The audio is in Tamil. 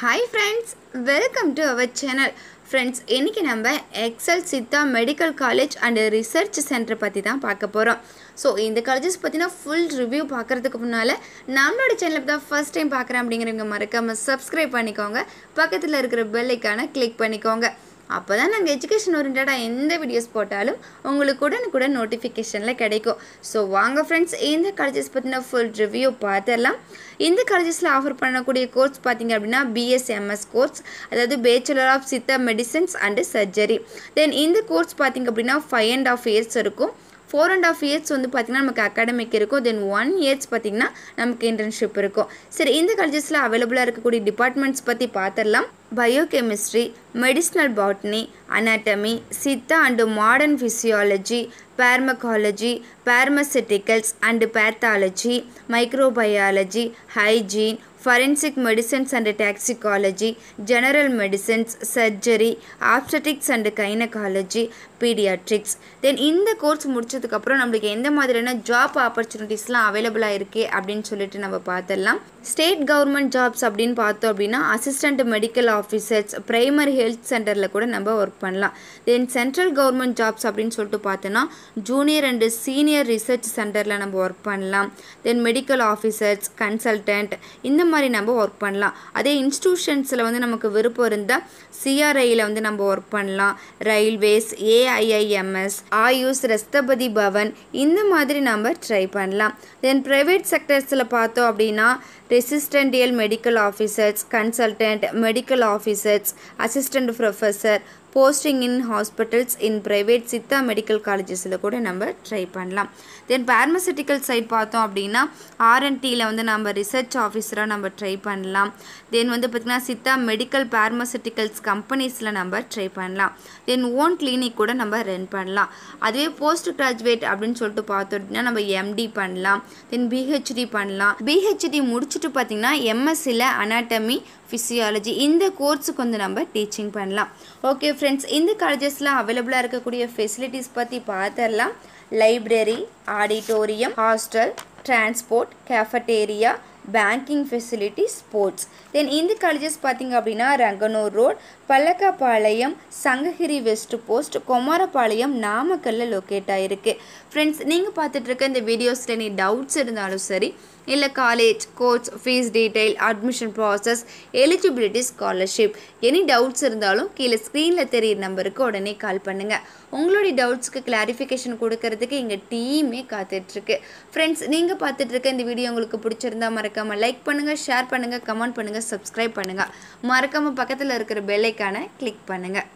Hi friends, welcome to our channel. Friends, இன்னைக்கு நம்ம Excel Siddha Medical College and Research Center பத்தி தான் பார்க்க போறோம். So இந்த colleges பத்தின full review பார்க்கிறதுக்கு முன்னால நம்மளோட சேனலை தான் first time பார்க்கறேன் அப்படிங்கறவங்க மறக்காம subscribe பண்ணிக்கோங்க. பக்கத்துல இருக்கிற bell icon-ஐ click பண்ணிக்கோங்க. அப்பதான் நாங்க எஜுகேஷன் ஓரியன்டடா எந்த வீடியோஸ் போட்டாலும் உங்களுக்கு உடனுக்குடன் நோட்டிஃபிகேஷன்ல கிடைக்கும். சோ வாங்க फ्रेंड्स இந்த காலேजेस பத்தின full review பார்த்தறலாம். இந்த காலேजेसல ஆஃபர் பண்ணக்கூடிய கோர்ஸ் பாத்தீங்க அப்படினா BSMS கோர்ஸ், அதாவது Bachelor of Siddha Medicines and Surgery. Then இந்த கோர்ஸ் பாத்தீங்க அப்படினா 5.5 years இருக்கும். 4.5 years வந்து பாத்தீங்கன்னா நமக்கு அகாடமிக் இருக்கும். Then 1 years பாத்தீங்கன்னா நமக்கு இன்டர்ன்ஷிப் இருக்கும். சரி, இந்த காலேजेसல அவேலபிளா இருக்கக்கூடிய டிபார்ட்மெண்ட்ஸ் பத்தி பார்த்தறலாம். Biochemistry, Medicinal Botany, Anatomy, Siddha and Modern Physiology, Pharmacology, Pharmaceuticals and Pathology, Microbiology, Hygiene, Forensic Medicines and Toxicology, General Medicines, Surgery, Obstetrics and Gynecology, Pediatrics. Then இந்த கோர்ஸ் முடிச்சதுக்கு அப்புறம் நமக்கு எந்த மாதிரியான ஜாப் ஆப்பர்சூனிட்டிஸ்லாம் அவேலபிளா இருக்கு அப்படினு சொல்லிட்டு நம்ம பார்த்தறலாம். ஸ்டேட் கவர்மெண்ட் ஜாப்ஸ் அப்படினு பார்த்தோம் அப்படினா assistant medical officers, primary health சென்டர்ல கூட நம்ம வர்க் பண்ணலாம். தென் சென்ட்ரல் கவர்மெண்ட் ஜாப்ஸ் அப்படினு சொல்லிட்டு பார்த்தனா ஜூனியர் அண்ட் சீனியர் ரிசர்ச் சென்டர்ல நம்ம வர்க் பண்ணலாம். தென் மெடிக்கல் ஆபீசர்ஸ், கன்சல்டன்ட் இந்த மாதிரி நம்ம வர்க் பண்ணலாம். அதே இன்ஸ்டிடியூஷன்ஸ்ல வந்து நமக்கு விருப்பம் இருந்தா CRIல வந்து நம்ம வர்க் பண்ணலாம். ரயில்வேஸ், AIIMS, ஆயுஷ், ரஸ்தபதி பவன் இந்த மாதிரி நம்ம ட்ரை பண்ணலாம். தென் பிரைவேட் செக்டர்ஸ்ல பார்த்தோம் அப்படினா residential medical officers, consultant medical officers, assistant professor, posting in hospitals in private Siddha medical காலேஜஸில் கூட நம்ம ட்ரை பண்ணலாம். தென் பார்மசூட்டிக்கல் சைட் பார்த்தோம் அப்படின்னா R&Tல வந்து நம்ம ரிசர்ச் ஆஃபீஸராக நம்ம ட்ரை பண்ணலாம். தென் வந்து பார்த்திங்கன்னா சித்தா மெடிக்கல் பார்மசூட்டிக்கல்ஸ் கம்பெனிஸில் நம்ம ட்ரை பண்ணலாம். தென் ஓன் கிளினிக் கூட நம்ம ரன் பண்ணலாம். அதுவே போஸ்ட் கிராஜுவேட் அப்படின்னு சொல்லிட்டு பார்த்தோம் அப்படின்னா நம்ம MD பண்ணலாம். தென் PHD பண்ணலாம். PHD முடிச்சுட்டு பார்த்திங்கன்னா MSCல அனாட்டமி, ஃபிசியாலஜி இந்த கோர்ஸுக்கு வந்து நம்ம டீச்சிங் பண்ணலாம். ஓகே ஃப்ரெண்ட்ஸ், இந்த காலேஜஸில் அவைலபிளாக இருக்கக்கூடிய ஃபெசிலிட்டிஸ் பற்றி பார்த்தரலாம். Library, auditorium, hostel, transport, cafeteria, banking facility, sports. Then இந்த காலேஜஸ் பார்த்திங்க அப்படின்னா Ranganur road, Pallakkapalayam, Sankagiri west post, Komarapalayam, நாமக்கல்ல லொக்கேட் ஆகிருக்கு. ஃப்ரெண்ட்ஸ், நீங்கள் பார்த்துட்ருக்க இந்த வீடியோஸில் நீ டவுட்ஸ் இருந்தாலும் சரி, இல்லை college, course, fees detail, admission process, eligibility, scholarship, any doubts இருந்தாலும் கீழே ஸ்க்ரீனில் தெரியிற நம்பருக்கு உடனே கால் பண்ணுங்கள். உங்களுடைய டவுட்ஸ்க்கு கிளாரிஃபிகேஷன் கொடுக்கறதுக்கு எங்கள் டீமே காத்துட்ருக்கு. ஃப்ரெண்ட்ஸ், நீங்கள் பார்த்துட்ருக்க இந்த வீடியோ உங்களுக்கு பிடிச்சிருந்தா மறக்காமல் லைக் பண்ணுங்கள், ஷேர் பண்ணுங்கள், கமெண்ட் பண்ணுங்கள், சப்ஸ்கிரைப் பண்ணுங்கள். மறக்காமல் பக்கத்தில் இருக்கிற பெல் ஐக்கானை கிளிக் பண்ணுங்கள்.